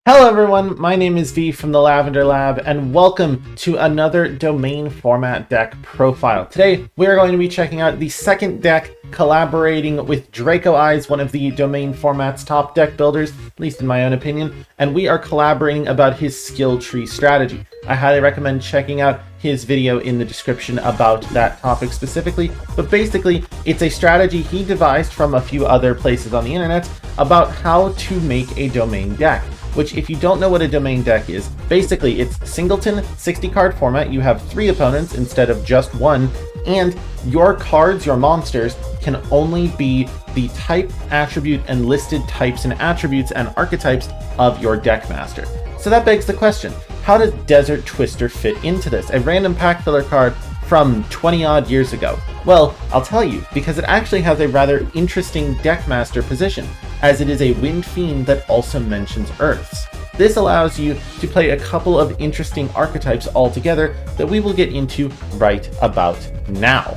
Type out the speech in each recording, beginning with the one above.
Hello everyone, my name is V from the Lavender Lab, and welcome to another domain format deck profile. Today, we are going to be checking out the second deck collaborating with Draco Eyes, one of the domain format's top deck builders, at least in my own opinion, and we are collaborating about his skill tree strategy. I highly recommend checking out his video in the description about that topic specifically, but basically, it's a strategy he devised from a few other places on the internet about how to make a domain deck. Which, if you don't know what a domain deck is, basically it's singleton 60 card format. You have 3 opponents instead of just 1, and your cards, your monsters, can only be the type, attribute, and listed types and attributes and archetypes of your deck master. So that begs the question, how does Desert Twister fit into this? A random pack filler card from 20 odd years ago. Well, I'll tell you, because it actually has a rather interesting deck master position, as it is a Wind Fiend that also mentions Earths. This allows you to play a couple of interesting archetypes all together that we will get into right about now.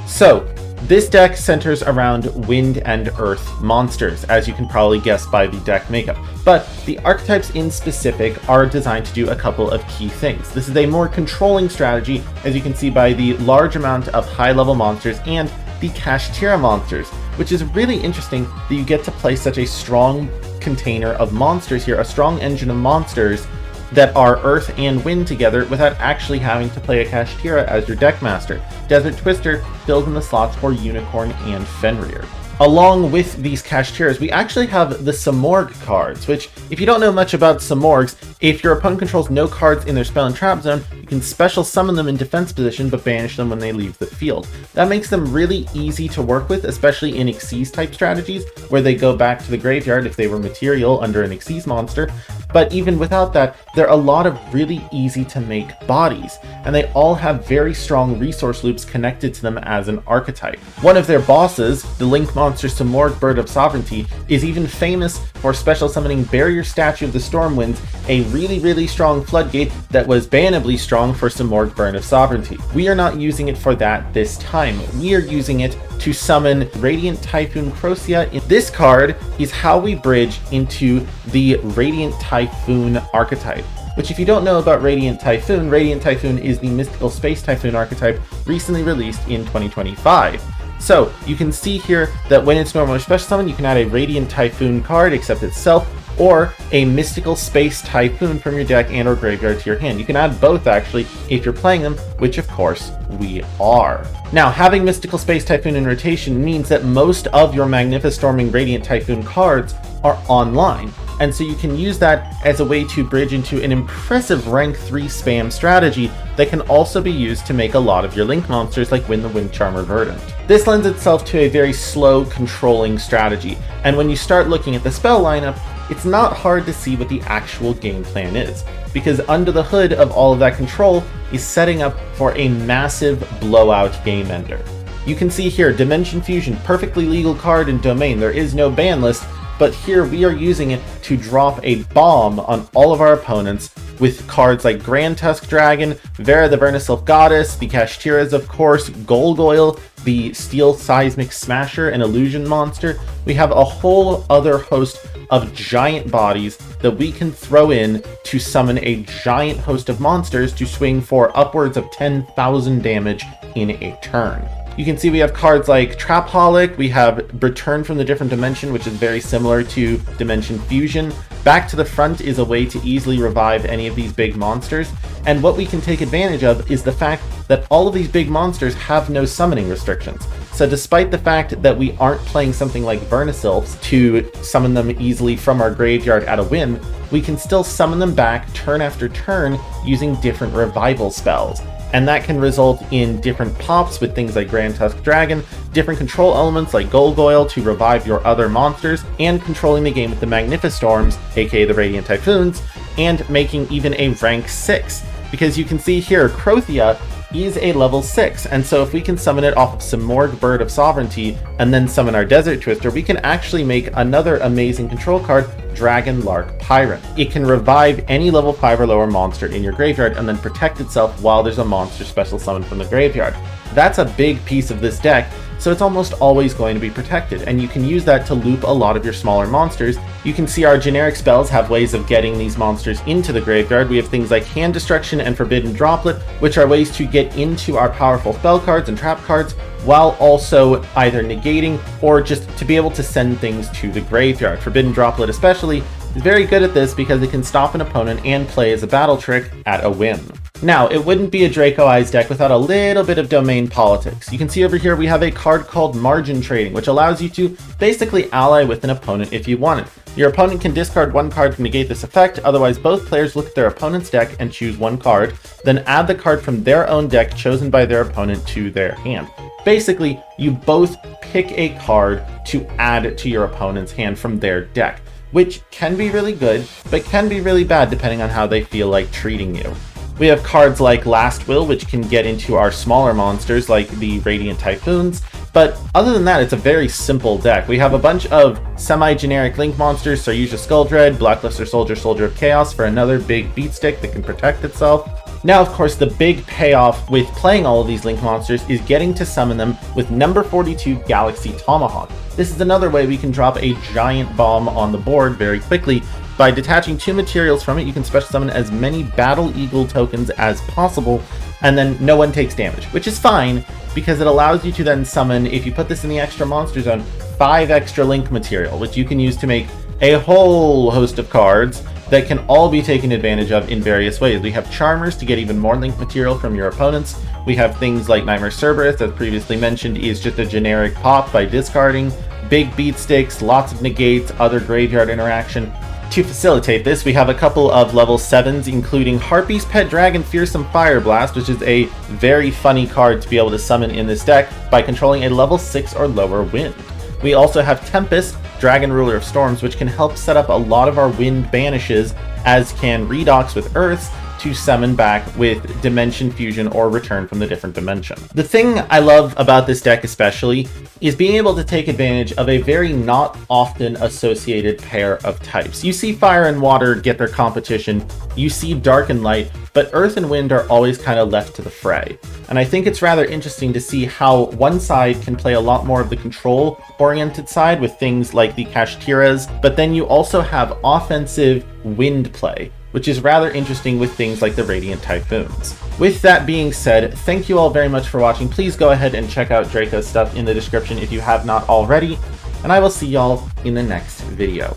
So, this deck centers around Wind and Earth monsters, as you can probably guess by the deck makeup. But the archetypes in specific are designed to do a couple of key things. This is a more controlling strategy, as you can see by the large amount of high-level monsters and the Kashtira monsters, which is really interesting that you get to play such a strong container of monsters here, a strong engine of monsters that are Earth and Wind together without actually having to play a Kashtira as your deck master. Desert Twister fills in the slots for Unicorn and Fenrir. Along with these Kashtiras, we actually have the Simorgh cards, which, if you don't know much about Simorghs, if your opponent controls no cards in their spell and trap zone, you can special summon them in defense position but banish them when they leave the field. That makes them really easy to work with, especially in Xyz type strategies, where they go back to the graveyard if they were material under an Xyz monster. But even without that, there are a lot of really easy to make bodies, and they all have very strong resource loops connected to them as an archetype. One of their bosses, the Link monster Simorgh Bird of Sovereignty, is even famous for special summoning Barrier Statue of the Stormwinds, a really strong floodgate that was bannably strong for Simorgh Bird of Sovereignty. We are not using it for that this time. We are using it to summon Radiant Typhoon Crocea. This card is how we bridge into the Radiant Typhoon archetype, which, if you don't know about Radiant Typhoon is the Mystical Space Typhoon archetype recently released in 2025. So you can see here that when it's normal or special summon, you can add a Radiant Typhoon card, except itself, or a Mystical Space Typhoon from your deck and or graveyard to your hand. You can add both, actually, if you're playing them, which of course we are. Now, having Mystical Space Typhoon in rotation means that most of your Magnificestorming Radiant Typhoon cards are online, and so you can use that as a way to bridge into an impressive rank 3 spam strategy that can also be used to make a lot of your Link monsters like Win the Wind Charmer Verdant. This lends itself to a very slow controlling strategy, and when you start looking at the spell lineup, it's not hard to see what the actual game plan is, because under the hood of all of that control is setting up for a massive blowout game ender. You can see here, Dimension Fusion, perfectly legal card in Domain. There is no ban list, but here we are using it to drop a bomb on all of our opponents with cards like Grand Tusk Dragon, Vera the Vernisylph Goddess, the Kashtiras of course, Golgoyle, the Steel Seismic Smasher, an illusion monster. We have a whole other host of giant bodies that we can throw in to summon a giant host of monsters to swing for upwards of 10,000 damage in a turn. You can see we have cards like Trapholic, we have Return from the Different Dimension, which is very similar to Dimension Fusion. Back to the Front is a way to easily revive any of these big monsters, and what we can take advantage of is the fact that all of these big monsters have no summoning restrictions. So despite the fact that we aren't playing something like Vernisylphs to summon them easily from our graveyard at a whim, we can still summon them back turn after turn using different revival spells. And that can result in different pops with things like Grand Tusk Dragon, different control elements like Golgoyle to revive your other monsters, and controlling the game with the Magnificestorms, aka the Radiant Typhoons, and making even a rank 6. Because you can see here, Crocea is a level 6, and so if we can summon it off of Simorgh Bird of Sovereignty and then summon our Desert Twister, we can actually make another amazing control card, Dragon Lark Pyrant. It can revive any level 5 or lower monster in your graveyard and then protect itself while there's a monster special summoned from the graveyard. That's a big piece of this deck, so it's almost always going to be protected, and you can use that to loop a lot of your smaller monsters. You can see our generic spells have ways of getting these monsters into the graveyard. We have things like Hand Destruction and Forbidden Droplet, which are ways to get into our powerful spell cards and trap cards, while also either negating or just to be able to send things to the graveyard. Forbidden Droplet especially is very good at this because it can stop an opponent and play as a battle trick at a whim. Now, it wouldn't be a Draco Eyes deck without a little bit of domain politics. You can see over here we have a card called Margin Trading, which allows you to basically ally with an opponent if you want it. Your opponent can discard one card to negate this effect, otherwise both players look at their opponent's deck and choose one card, then add the card from their own deck chosen by their opponent to their hand. Basically, you both pick a card to add to your opponent's hand from their deck, which can be really good, but can be really bad depending on how they feel like treating you. We have cards like Last Will, which can get into our smaller monsters like the Radiant Typhoons, but other than that, it's a very simple deck. We have a bunch of semi-generic Link monsters, Saryuja Skulldread, Blackluster Soldier, Soldier of Chaos for another big beat stick that can protect itself. Now, of course, the big payoff with playing all of these Link monsters is getting to summon them with number 42 Galaxy Tomahawk. This is another way we can drop a giant bomb on the board very quickly. By detaching 2 materials from it, you can special summon as many Battle Eagle tokens as possible, and then no one takes damage, which is fine, because it allows you to then summon, if you put this in the extra monster zone, 5 extra Link material, which you can use to make a whole host of cards that can all be taken advantage of in various ways. We have Charmers to get even more Link material from your opponents. We have things like Nightmare Cerberus, as previously mentioned, is just a generic pop by discarding. Big beat sticks, lots of negates, other graveyard interaction. To facilitate this, we have a couple of level 7s, including Harpy's Pet Dragon Fearsome Fire Blast, which is a very funny card to be able to summon in this deck by controlling a level 6 or lower wind. We also have Tempest, Dragon Ruler of Storms, which can help set up a lot of our wind banishes, as can Redox with Earths, to summon back with Dimension Fusion or Return from the Different Dimension. The thing I love about this deck especially is being able to take advantage of a very not often associated pair of types. You see Fire and Water get their competition, you see Dark and Light, but Earth and Wind are always kind of left to the fray. And I think it's rather interesting to see how one side can play a lot more of the control-oriented side with things like the Kashtiras, but then you also have offensive wind play, which is rather interesting with things like the Radiant Typhoons. With that being said, thank you all very much for watching. Please go ahead and check out Draco's stuff in the description if you have not already, and I will see y'all in the next video.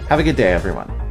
Have a good day, everyone.